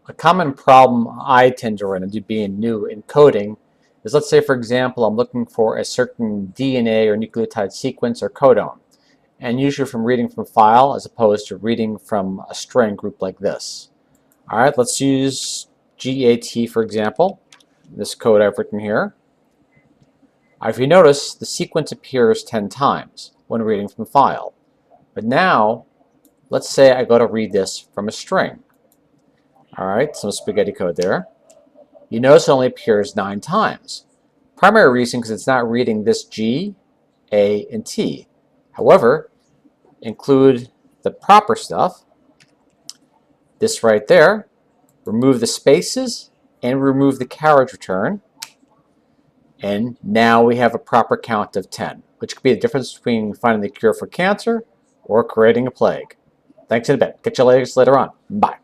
A common problem I tend to run into being new in coding is, let's say for example, I'm looking for a certain DNA or nucleotide sequence or codon, and usually from reading from a file as opposed to reading from a string group like this. Alright, let's use GAT for example, this code I've written here. If you notice, the sequence appears 10 times when reading from a file. But now, let's say I go to read this from a string. Alright, some spaghetti code there. You notice it only appears 9 times. Primary reason because it's not reading this G, A, and T. However, include the proper stuff, this right there, remove the spaces, and remove the carriage return, and now we have a proper count of 10, which could be the difference between finding the cure for cancer or creating a plague. Thanks in a bit. Catch you later on. Bye.